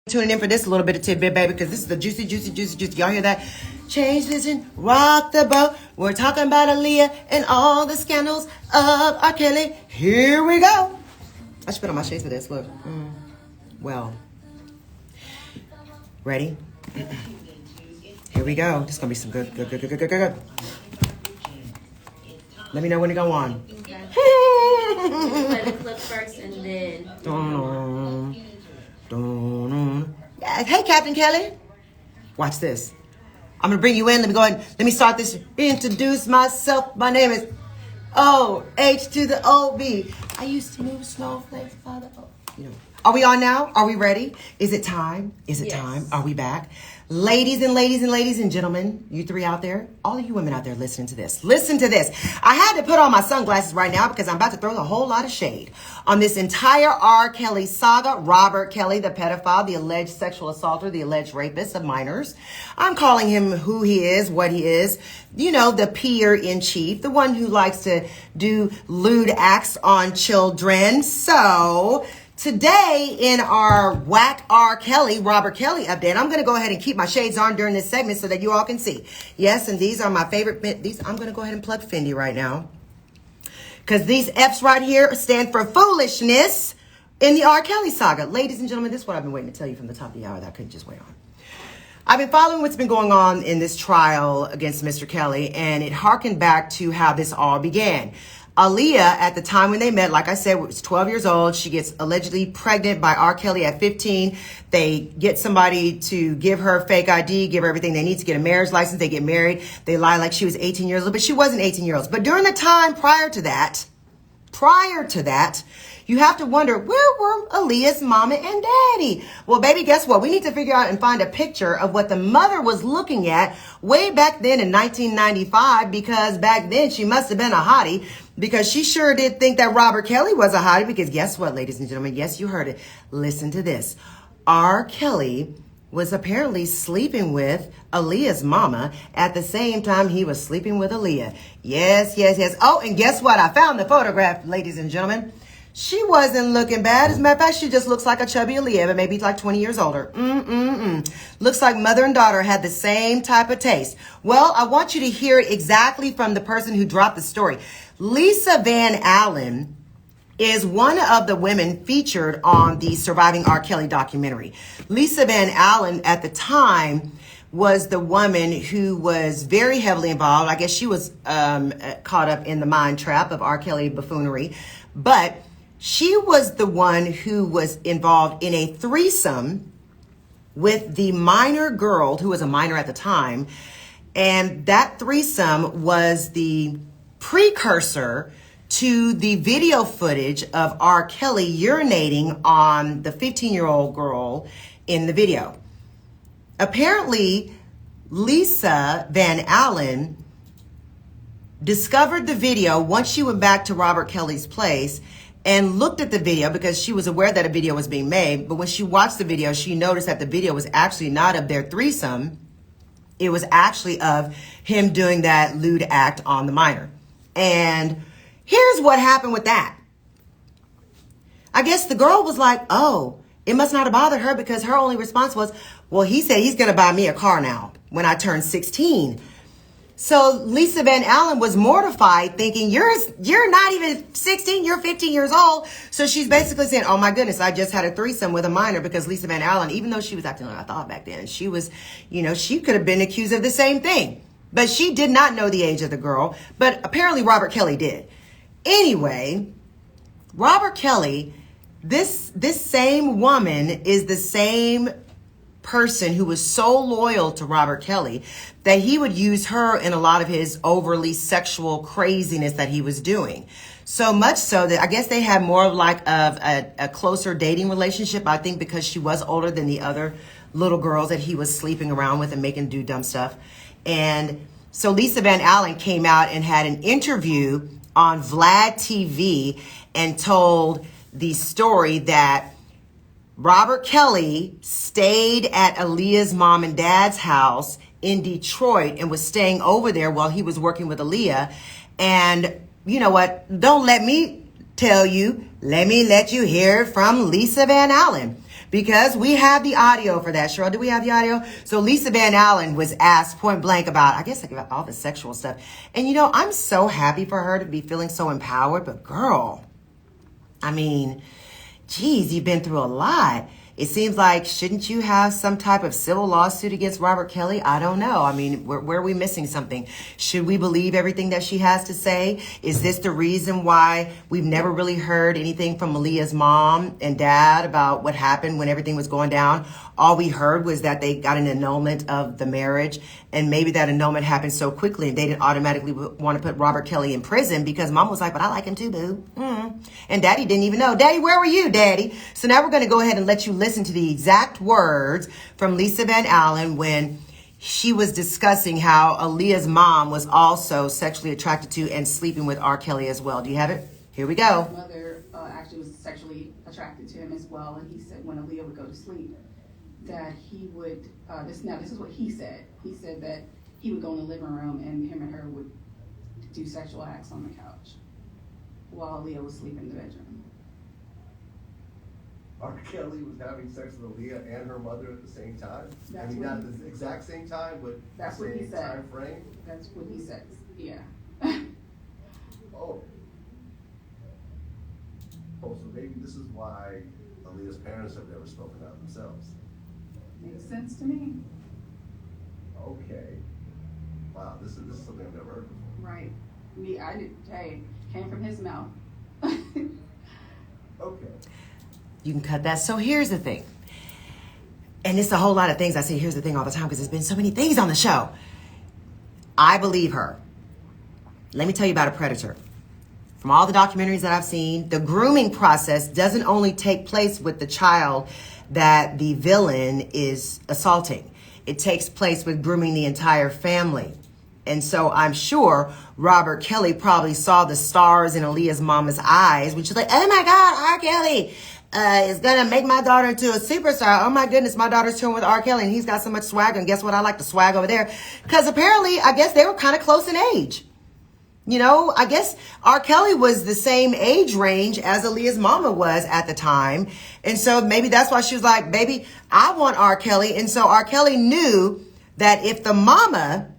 Tuning in for this little bit of tidbit, baby, because this is the juicy. Y'all hear that? Change, listen, rock the boat. We're talking about Aaliyah and all the scandals of R. Kelly. Here we go. I should put on my shades for this. Look. Well. Ready? Here we go. This is going to be some good. Let me know when to go on. Okay. Play the clip first and then... Hey, Captain Kelly. Watch this. I'm going to bring you in. Let me go ahead. Let me start this. Introduce myself. My name is O-H to the O-B. I used to move snowflakes, Father. Are we on now? Are we ready? Is it time? Is it time? Are we back? Ladies and gentlemen, you three out there, all of you women out there listening to this, listen to this. I had to put on my sunglasses right now because I'm about to throw a whole lot of shade on this entire R. Kelly saga. Robert Kelly, the pedophile, the alleged sexual assaulter, the alleged rapist of minors. I'm calling him who he is, what he is. You know, the peer in chief, the one who likes to do lewd acts on children. So... today in our Whack R. Kelly, Robert Kelly update, I'm going to go ahead and keep my shades on during this segment so that you all can see. Yes, and these are my favorite. I'm going to go ahead and plug Fendi right now. Because these F's right here stand for foolishness in the R. Kelly saga. Ladies and gentlemen, this is what I've been waiting to tell you from the top of the hour that I couldn't just wait on. I've been following what's been going on in this trial against Mr. Kelly, and it harkened back to how this all began. Aaliyah, at the time when they met, like I said, was 12 years old. She gets allegedly pregnant by R. Kelly at 15. They get somebody to give her fake ID, give her everything they need to get a marriage license. They get married. They lie like she was 18 years old, but she wasn't 18 years old. But during the time prior to that, you have to wonder, where were Aaliyah's mama and daddy? Well, baby, guess what? We need to figure out and find a picture of what the mother was looking at way back then in 1995, because back then she must have been a hottie, because she sure did think that Robert Kelly was a hottie, because guess what, ladies and gentlemen? Yes, you heard it. Listen to this. R. Kelly was apparently sleeping with Aaliyah's mama at the same time he was sleeping with Aaliyah. Yes. Oh, and guess what? I found the photograph, ladies and gentlemen. She wasn't looking bad. As a matter of fact, she just looks like a chubby Aaliyah, but maybe like 20 years older. Looks like mother and daughter had the same type of taste. Well, I want you to hear it exactly from the person who dropped the story. Lisa Van Allen is one of the women featured on the Surviving R. Kelly documentary. Lisa Van Allen at the time was the woman who was very heavily involved. I guess she was caught up in the mind trap of R. Kelly buffoonery, but she was the one who was involved in a threesome with the minor girl who was a minor at the time. And that threesome was the precursor to the video footage of R. Kelly urinating on the 15-year-old girl in the video. Apparently, Lisa Van Allen discovered the video once she went back to Robert Kelly's place and looked at the video because she was aware that a video was being made. But when she watched the video, she noticed that the video was actually not of their threesome. It was actually of him doing that lewd act on the minor. And here's what happened with that. I guess the girl was like, oh, it must not have bothered her, because her only response was, well, he said he's going to buy me a car now when I turn 16. So Lisa Van Allen was mortified, thinking, you're not even 16, you're 15 years old. So she's basically saying, oh my goodness, I just had a threesome with a minor, because Lisa Van Allen, even though she was acting like I thought back then, she was, she could have been accused of the same thing. But she did not know the age of the girl. But apparently Robert Kelly did. Anyway, Robert Kelly, this same woman is the same person who was so loyal to Robert Kelly that he would use her in a lot of his overly sexual craziness that he was doing. So much so that I guess they had more of like a closer dating relationship, I think, because she was older than the other little girls that he was sleeping around with and making do dumb stuff. And so Lisa Van Allen came out and had an interview on Vlad TV and told the story that Robert Kelly stayed at Aaliyah's mom and dad's house in Detroit and was staying over there while he was working with Aaliyah. And you know what? Don't let me tell you. Let me let you hear it from Lisa Van Allen. because we have the audio for that. Cheryl, do we have the audio? So Lisa Van Allen was asked point blank about, I guess, like about all the sexual stuff. And, you know, I'm so happy for her to be feeling so empowered. But, girl, I mean, geez, you've been through a lot. It seems like, shouldn't you have some type of civil lawsuit against Robert Kelly? I don't know. I mean, where are we missing something? Should we believe everything that she has to say? Is this the reason why we've never really heard anything from Aaliyah's mom and dad about what happened when everything was going down? All we heard was that they got an annulment of the marriage, and maybe that annulment happened so quickly and they didn't automatically want to put Robert Kelly in prison because mom was like, but I like him too, boo. And daddy didn't even know. Daddy, where were you, daddy? So now we're going to go ahead and let you listen to the exact words from Lisa Van Allen when she was discussing how Aaliyah's mom was also sexually attracted to and sleeping with R. Kelly as well. Do you have it? Here we go. His mother actually was sexually attracted to him as well, and he said when Aaliyah would go to sleep that he would, this is what he said. He said that he would go in the living room and him and her would do sexual acts on the couch while Aaliyah was sleeping in the bedroom. R. Kelly was having sex with Aaliyah and her mother at the same time? That's not at the exact same time, but that's the what he same said. time frame? That's what he says, yeah. Oh. Oh, so maybe this is why Aaliyah's parents have never spoken out themselves. Makes sense to me. Okay. Wow, this is something I've never heard before. Right. Came from his mouth. Okay. You can cut that. So here's the thing. And it's a whole lot of things. I say here's the thing all the time because there's been so many things on the show. I believe her. Let me tell you about a predator. From all the documentaries that I've seen, the grooming process doesn't only take place with the child that the villain is assaulting. It takes place with grooming the entire family. And so I'm sure Robert Kelly probably saw the stars in Aaliyah's mama's eyes when she's like, oh my God, R. Kelly is going to make my daughter into a superstar. Oh my goodness, my daughter's touring with R. Kelly and he's got so much swag. And guess what? I like the swag over there. Because apparently, I guess they were kind of close in age. You know, I guess R. Kelly was the same age range as Aaliyah's mama was at the time. And so maybe that's why she was like, baby, I want R. Kelly. And so R. Kelly knew that if the mama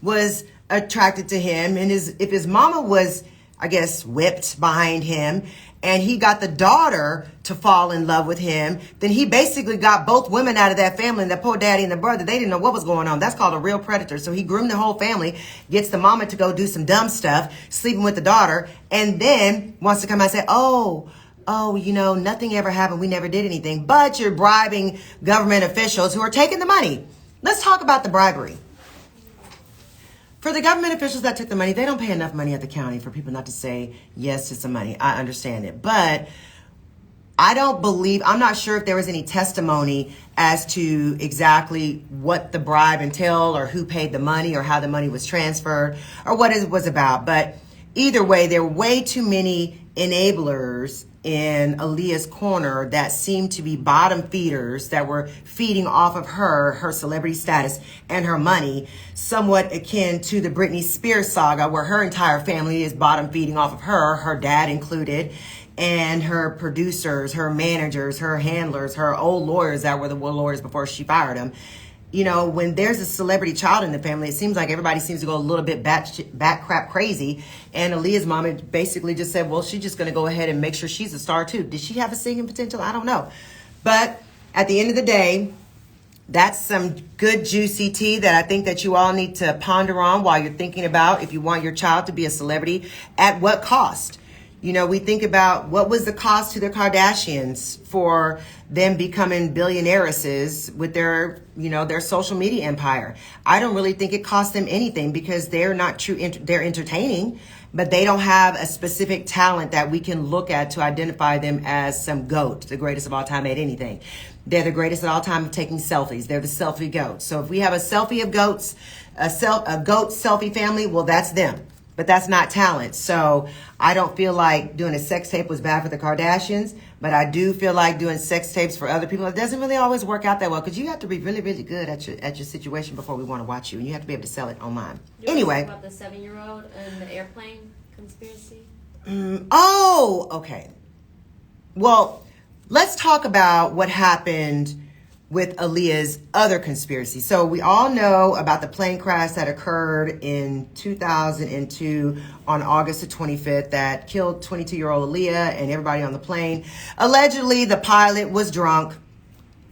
was attracted to him and if his mama was, I guess, whipped behind him and he got the daughter to fall in love with him, then he basically got both women out of that family, and the poor daddy and the brother, they didn't know what was going on. That's called a real predator. So he groomed the whole family, gets the mama to go do some dumb stuff, sleeping with the daughter, and then wants to come out and say, oh, you know, nothing ever happened. We never did anything. But you're bribing government officials who are taking the money. Let's talk about the bribery. For the government officials that took the money, they don't pay enough money at the county for people not to say yes to some money. I understand it. But I'm not sure if there was any testimony as to exactly what the bribe entailed or who paid the money or how the money was transferred or what it was about. But either way, there were way too many enablers in Aaliyah's corner that seemed to be bottom feeders that were feeding off of her celebrity status and her money, somewhat akin to the Britney Spears saga where her entire family is bottom feeding off of her dad included, and her producers, her managers, her handlers, her old lawyers that were the lawyers before she fired them. You know, when there's a celebrity child in the family, it seems like everybody seems to go a little bit bat crap crazy. And Aaliyah's mama basically just said, well, she's just going to go ahead and make sure she's a star too. Did she have a singing potential? I don't know. But at the end of the day, that's some good juicy tea that I think that you all need to ponder on while you're thinking about if you want your child to be a celebrity, at what cost. You know, we think about what was the cost to the Kardashians for them becoming billionairesses with their, you know, their social media empire. I don't really think it cost them anything because they're not true. They're entertaining, but they don't have a specific talent that we can look at to identify them as some goat, the greatest of all time at anything. They're the greatest of all time of taking selfies. They're the selfie goats. So if we have a selfie of goats, a goat selfie family, well, that's them. But that's not talent. So I don't feel like doing a sex tape was bad for the Kardashians, but I do feel like doing sex tapes for other people, it doesn't really always work out that well because you have to be really, really good at your situation before we want to watch you, and you have to be able to sell it online. Anyway. About the 7-year-old and the airplane conspiracy? Okay. Well, let's talk about what happened with Aaliyah's other conspiracy. So we all know about the plane crash that occurred in 2002 on August the 25th that killed 22-year-old Aaliyah and everybody on the plane. Allegedly, the pilot was drunk.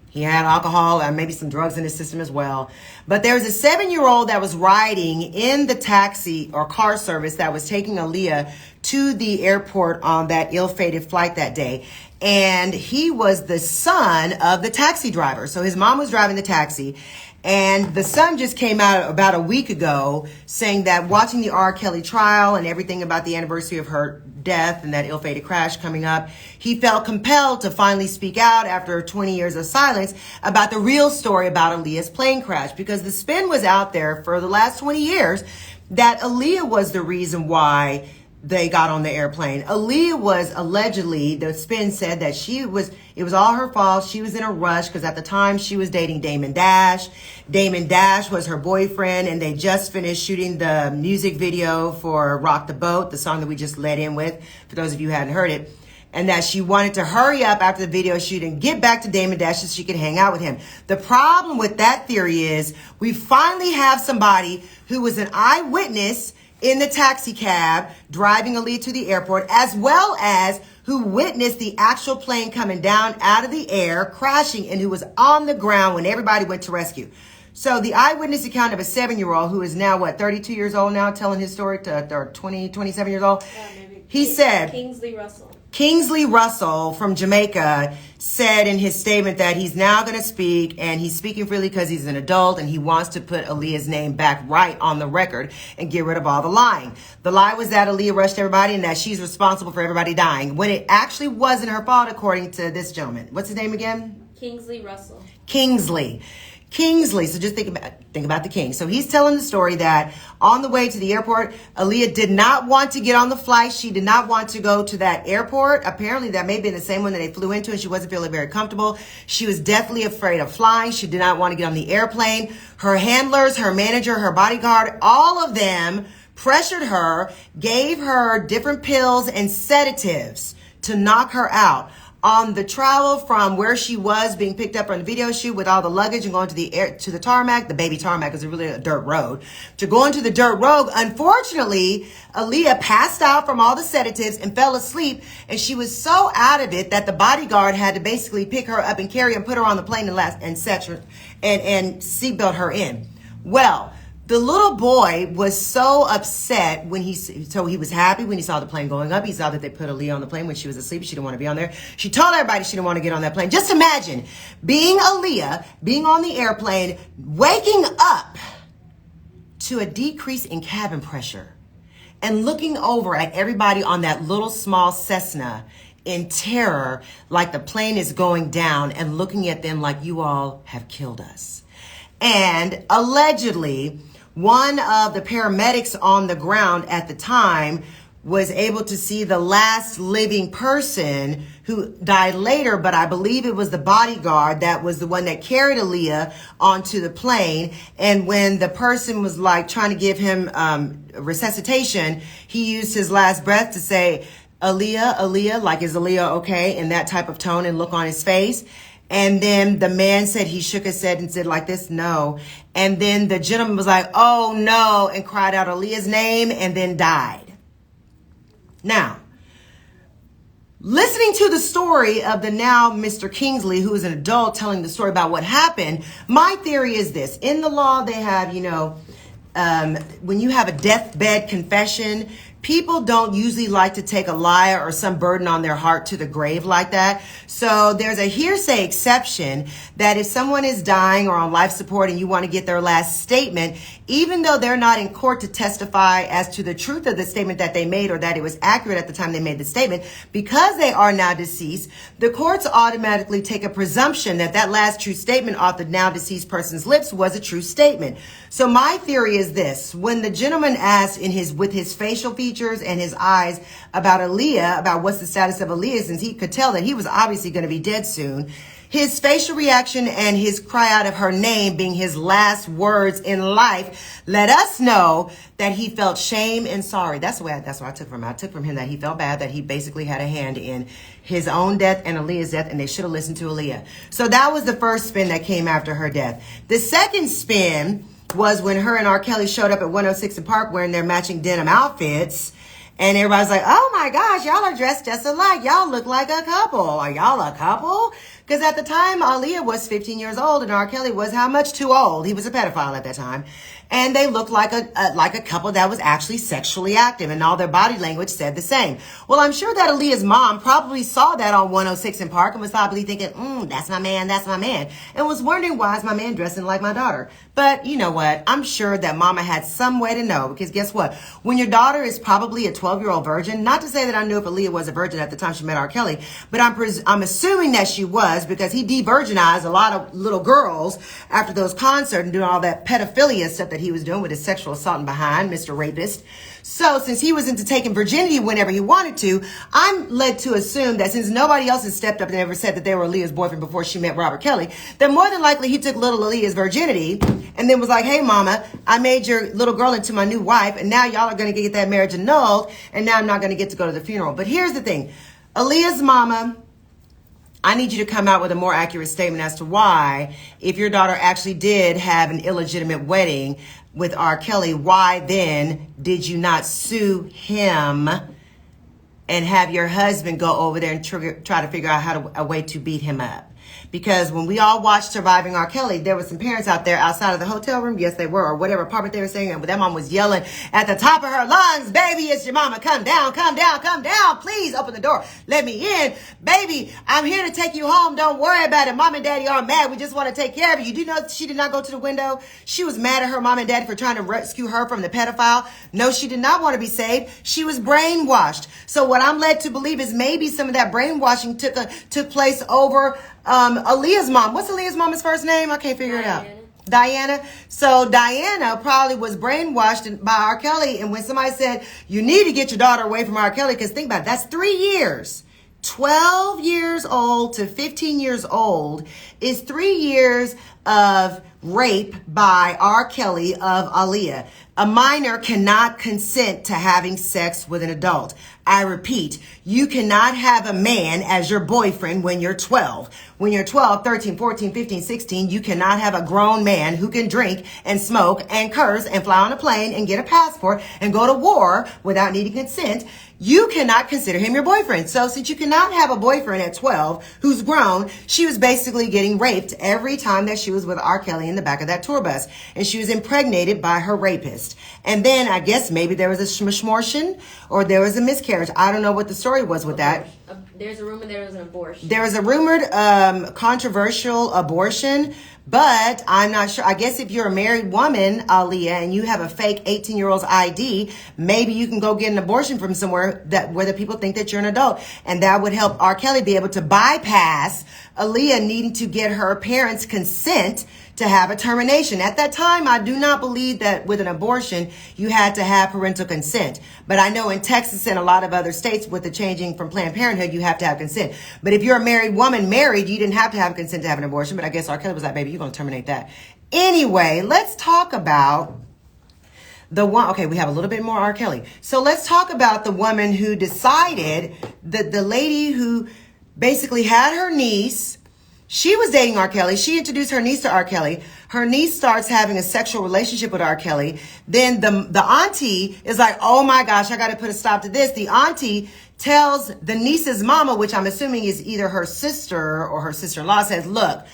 He had alcohol and maybe some drugs in his system as well. But there was a 7-year-old that was riding in the taxi or car service that was taking Aaliyah to the airport on that ill-fated flight that day. And he was the son of the taxi driver. So his mom was driving the taxi. And the son just came out about a week ago saying that watching the R. Kelly trial and everything about the anniversary of her death and that ill-fated crash coming up, he felt compelled to finally speak out after 20 years of silence about the real story about Aaliyah's plane crash, because the spin was out there for the last 20 years that Aaliyah was the reason why they got on the airplane. Aaliyah was allegedly, the spin said that it was all her fault. She was in a rush because at the time she was dating Damon Dash. Damon Dash was her boyfriend, and they just finished shooting the music video for Rock the Boat, the song that we just led in with, for those of you who hadn't heard it. And that she wanted to hurry up after the video shoot and get back to Damon Dash so she could hang out with him. The problem with that theory is we finally have somebody who was an eyewitness in the taxi cab driving Aaliyah to the airport, as well as who witnessed the actual plane coming down out of the air, crashing, and who was on the ground when everybody went to rescue. So the eyewitness account of a 7-year-old who is now, 32 years old now, telling his story to 27 years old. Yeah, maybe. He said, Kingsley Russell from Jamaica said in his statement that he's now going to speak, and he's speaking freely because he's an adult and he wants to put Aaliyah's name back right on the record and get rid of all the lying. The lie was that Aaliyah rushed everybody and that she's responsible for everybody dying, when it actually wasn't her fault, according to this gentleman. What's his name again? Kingsley Russell. Kingsley. So just think about the king. So he's telling the story that on the way to the airport, Aaliyah did not want to get on the flight. She did not want to go to that airport. Apparently that may have been the same one that they flew into, and she wasn't feeling very comfortable. She was definitely afraid of flying. She did not want to get on the airplane. Her handlers, her manager, her bodyguard, all of them pressured her, gave her different pills and sedatives to knock her out. On the travel from where she was being picked up on the video shoot with all the luggage and going to the tarmac, the baby tarmac is really a dirt road, to go into the dirt road, unfortunately, Aaliyah passed out from all the sedatives and fell asleep, and she was so out of it that the bodyguard had to basically pick her up and carry her and put her on the plane and seatbelt her in. Well, the little boy was so upset when he was happy when he saw the plane going up. He saw that they put Aaliyah on the plane when she was asleep. She didn't want to be on there. She told everybody she didn't want to get on that plane. Just imagine being Aaliyah, being on the airplane, waking up to a decrease in cabin pressure and looking over at everybody on that little small Cessna in terror, like the plane is going down, and looking at them like, you all have killed us. And allegedly, one of the paramedics on the ground at the time was able to see the last living person who died later, but I believe it was the bodyguard that was the one that carried Aaliyah onto the plane. And when the person was trying to give him resuscitation, he used his last breath to say, Aaliyah, Aaliyah, like, is Aaliyah okay? In that type of tone and look on his face. And then the man said he shook his head and said like this, no. And then the gentleman was like, oh no, and cried out Aaliyah's name and then died. Now, listening to the story of the now Mr. Kingsley, who is an adult telling the story about what happened, my theory is this. In the law, they have, when you have a deathbed confession, people don't usually like to take a liar or some burden on their heart to the grave like that. So there's a hearsay exception that if someone is dying or on life support and you want to get their last statement, even though they're not in court to testify as to the truth of the statement that they made or that it was accurate at the time they made the statement, because they are now deceased, the courts automatically take a presumption that that last true statement off the now deceased person's lips was a true statement. So my theory is this: when the gentleman asked with his facial features and his eyes about Aaliyah, about what's the status of Aaliyah, since he could tell that he was obviously going to be dead soon, His facial reaction and his cry out of her name being his last words in life let us know that he felt shame and sorry. That's what I took from him. I took from him that he felt bad, that he basically had a hand in his own death and Aaliyah's death, and they should have listened to Aaliyah. So that was the first spin that came after her death. The second spin was when her and R. Kelly showed up at 106 and Park wearing their matching denim outfits. And everybody's like, oh my gosh, y'all are dressed just alike. Y'all look like a couple. Are y'all a couple? Because at the time, Aaliyah was 15 years old and R. Kelly was how much? Too old. He was a pedophile at that time. And they looked like a couple that was actually sexually active, and all their body language said the same. Well, I'm sure that Aaliyah's mom probably saw that on 106 and Park and was probably thinking, that's my man, and was wondering, why is my man dressing like my daughter? But you know what? I'm sure that mama had some way to know, because guess what? When your daughter is probably a 12-year-old virgin, not to say that I knew if Aaliyah was a virgin at the time she met R. Kelly, but I'm assuming that she was, because he de-virginized a lot of little girls after those concerts and doing all that pedophilia stuff that he was doing with his sexual assault and behind, Mr. Rapist. So since he was into taking virginity whenever he wanted to, I'm led to assume that since nobody else has stepped up and ever said that they were Aaliyah's boyfriend before she met Robert Kelly, that more than likely he took little Aaliyah's virginity and then was like, hey mama, I made your little girl into my new wife, and now y'all are going to get that marriage annulled, and now I'm not going to get to go to the funeral. But here's the thing. Aaliyah's mama, I need you to come out with a more accurate statement as to why, if your daughter actually did have an illegitimate wedding with R. Kelly, why then did you not sue him and have your husband go over there and try to figure out a way to beat him up? Because when we all watched Surviving R. Kelly, there were some parents out there outside of the hotel room. Yes, they were, or whatever apartment they were staying in. But that mom was yelling at the top of her lungs, baby, it's your mama. Come down, come down, come down. Please open the door. Let me in. Baby, I'm here to take you home. Don't worry about it. Mom and daddy aren't mad. We just want to take care of you. Do you know she did not go to the window? She was mad at her mom and daddy for trying to rescue her from the pedophile. No, she did not want to be saved. She was brainwashed. So what I'm led to believe is maybe some of that brainwashing took place over Aaliyah's mom. What's Aaliyah's mom's first name? I can't figure it out. Diana. So Diana probably was brainwashed by R. Kelly. And when somebody said, you need to get your daughter away from R. Kelly, because think about it, that's 3 years. 12 years old to 15 years old is 3 years of rape by R. Kelly of Aaliyah. A minor cannot consent to having sex with an adult. I repeat, you cannot have a man as your boyfriend when you're 12. When you're 12, 13, 14, 15, 16, you cannot have a grown man who can drink and smoke and curse and fly on a plane and get a passport and go to war without needing consent. You cannot consider him your boyfriend. So since you cannot have a boyfriend at 12 who's grown, she was basically getting raped every time that she was with R. Kelly in the back of that tour bus. And she was impregnated by her rapist. And then I guess maybe there was a schmortion or there was a miscarriage. I don't know what the story was with that. There's a rumor there was an abortion. There was a rumored controversial abortion, but I'm not sure. I guess if you're a married woman, Aaliyah, and you have a fake 18-year-old's ID, maybe you can go get an abortion from somewhere where the people think that you're an adult. And that would help R. Kelly be able to bypass Aaliyah needing to get her parents' consent to have a termination. At that time, I do not believe that with an abortion, you had to have parental consent. But I know in Texas and a lot of other states with the changing from Planned Parenthood, you have to have consent. But if you're a married woman, you didn't have to have consent to have an abortion. But I guess R. Kelly was like, baby, you're going to terminate that. Anyway, let's talk about the one. Okay, we have a little bit more R. Kelly. So let's talk about the woman who decided, the lady who basically had her niece. She was dating R. Kelly. She introduced her niece to R. Kelly. Her niece starts having a sexual relationship with R. Kelly. Then the auntie is like, oh my gosh, I got to put a stop to this. The auntie tells the niece's mama, which I'm assuming is either her sister or her sister-in-law, says, look,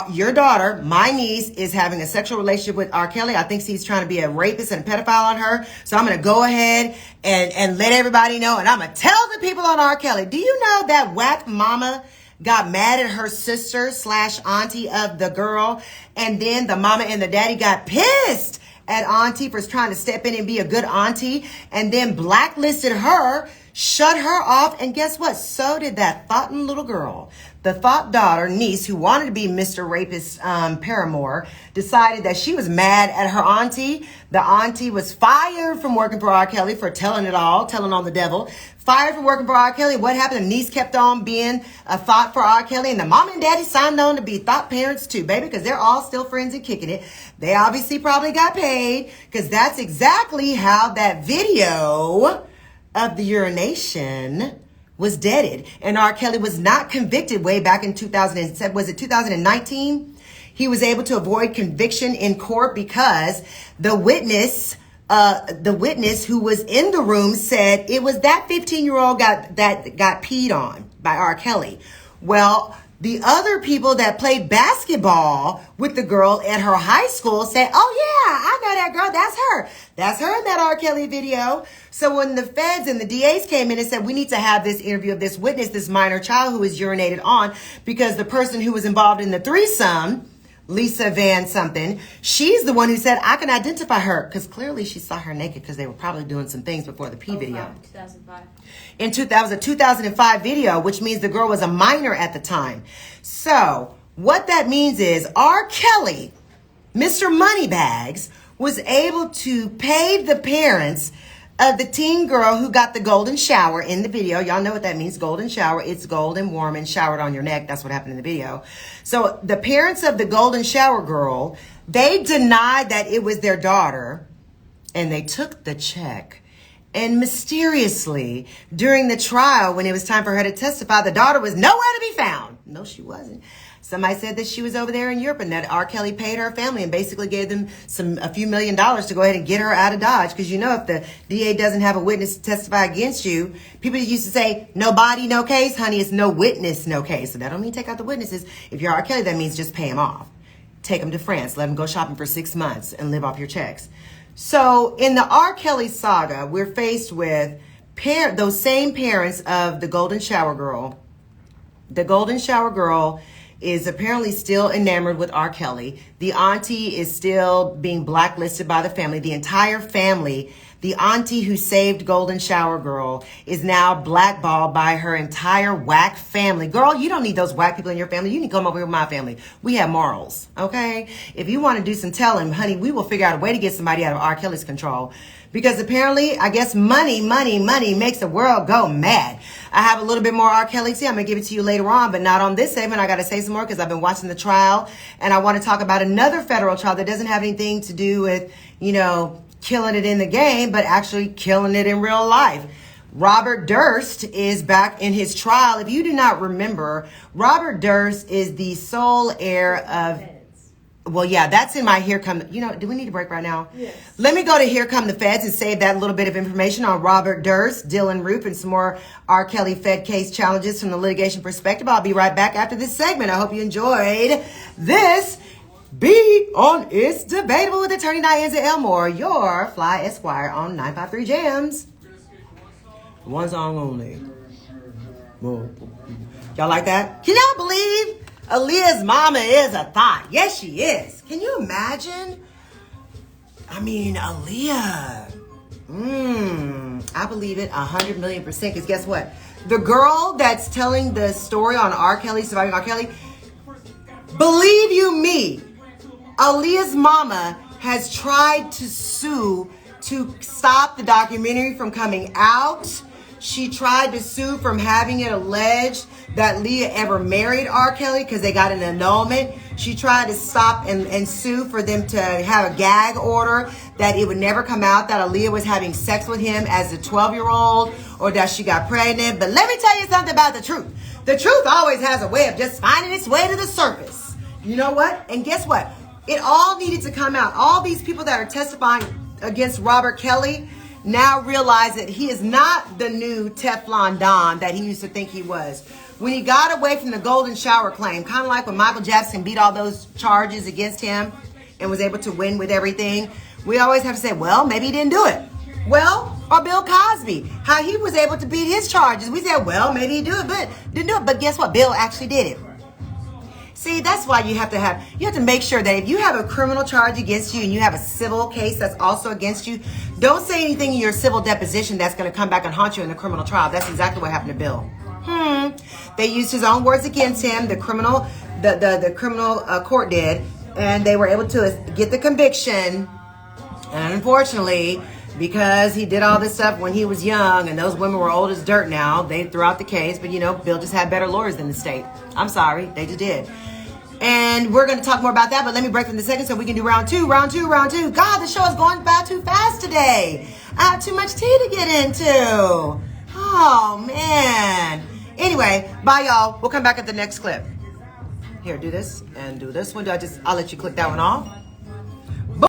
your daughter, my niece, is having a sexual relationship with R. Kelly. I think he's trying to be a rapist and a pedophile on her. So I'm going to go ahead and let everybody know. And I'm going to tell the people on R. Kelly. Do you know that whack mama got mad at her sister / auntie of the girl, and then the mama and the daddy got pissed at auntie for trying to step in and be a good auntie, and then blacklisted her, shut her off, and guess what? So did that thoughtin' little girl. the thought daughter, niece, who wanted to be Mr. Rapist's paramour, decided that she was mad at her auntie. The auntie was fired from working for R. Kelly for telling on the devil. Fired from working for R. Kelly. What happened? The niece kept on being a thought for R. Kelly, and the mom and daddy signed on to be thought parents too, baby, because they're all still friends and kicking it. They obviously probably got paid, because that's exactly how that video of the urination was deaded. And R. Kelly was not convicted way back in 2007. Was it 2019? He was able to avoid conviction in court because the witness who was in the room said it was that 15-year-old that got peed on by R. Kelly. Well, the other people that played basketball with the girl at her high school said, oh yeah, I know that girl. That's her. That's her in that R. Kelly video. So when the feds and the DAs came in and said, we need to have this interview of this witness, this minor child who was urinated on, because the person who was involved in the threesome, Lisa Van something, she's the one who said, I can identify her, because clearly she saw her naked, because they were probably doing some things before the P video. 2005. In 2005 video, which means the girl was a minor at the time. So what that means is R. Kelly, Mr. Moneybags, was able to pay the parents of the teen girl who got the golden shower in the video. Y'all know what that means, golden shower. It's gold and warm and showered on your neck. That's what happened in the video. So the parents of the golden shower girl, they denied that it was their daughter, and they took the check. And mysteriously, during the trial, when it was time for her to testify, the daughter was nowhere to be found. No, she wasn't. Somebody said that she was over there in Europe and that R. Kelly paid her family and basically gave them a few $1 million to go ahead and get her out of Dodge. Because you know, if the DA doesn't have a witness to testify against you, people used to say, no body, no case. Honey, it's no witness, no case. So that don't mean take out the witnesses. If you're R. Kelly, that means just pay him off. Take him to France. Let him go shopping for 6 months and live off your checks. So in the R. Kelly saga, we're faced with those same parents of the golden shower girl. The golden shower girl is apparently still enamored with R. Kelly. The auntie is still being blacklisted by the family. The entire family, the auntie who saved Golden Shower Girl, is now blackballed by her entire whack family. Girl, you don't need those whack people in your family. You need to come over here with my family. We have morals, okay? If you want to do some telling, honey, we will figure out a way to get somebody out of R. Kelly's control. Because apparently, I guess money makes the world go mad. I have a little bit more R. Kelly tea. I'm going to give it to you later on, but not on this segment. I got to say some more because I've been watching the trial. And I want to talk about another federal trial that doesn't have anything to do with, killing it in the game, but actually killing it in real life. Robert Durst is back in his trial. If you do not remember, Robert Durst is the sole heir of... Well, yeah, that's in my Here Come... do we need a break right now? Yes. Let me go to Here Come the Feds and save that little bit of information on Robert Durst, Dylan Roof, and some more R. Kelly Fed case challenges from the litigation perspective. I'll be right back after this segment. I hope you enjoyed this. Be on It's Debatable with attorney Nianza Elmore, your Fly Esquire on 953 Jams. One song only. Y'all like that? Can y'all believe Aaliyah's mama is a thought? Yes, she is. Can you imagine? I mean, Aaliyah. I believe it 100 million %. Because guess what? The girl that's telling the story on R. Kelly, surviving R. Kelly, believe you me, Aaliyah's mama has tried to sue to stop the documentary from coming out. She tried to sue from having it alleged that Leah ever married R. Kelly because they got an annulment. She tried to stop and sue for them to have a gag order that it would never come out that Aaliyah was having sex with him as a 12-year-old or that she got pregnant. But let me tell you something about the truth. The truth always has a way of just finding its way to the surface. You know what? And guess what? It all needed to come out. All these people that are testifying against Robert Kelly now realize that he is not the new Teflon Don that he used to think he was. When he got away from the golden shower claim, kind of like when Michael Jackson beat all those charges against him and was able to win with everything, we always have to say, well, maybe he didn't do it. Well, or Bill Cosby, how he was able to beat his charges. We said, well, maybe he didn't do it. But guess what? Bill actually did it. See, that's why you have to make sure that if you have a criminal charge against you and you have a civil case that's also against you, don't say anything in your civil deposition that's going to come back and haunt you in the criminal trial. That's exactly what happened to Bill. They used his own words against him. The criminal court did, and they were able to get the conviction. And unfortunately, because he did all this stuff when he was young, and those women were old as dirt now, they threw out the case. But Bill just had better lawyers than the state. I'm sorry, they just did. And we're going to talk more about that, but let me break for the second so we can do round two. God, the show is going by too fast today. I have too much tea to get into. Oh, man. Anyway, bye, y'all. We'll come back at the next clip. Here, do this and do this one. I'll let you click that one off.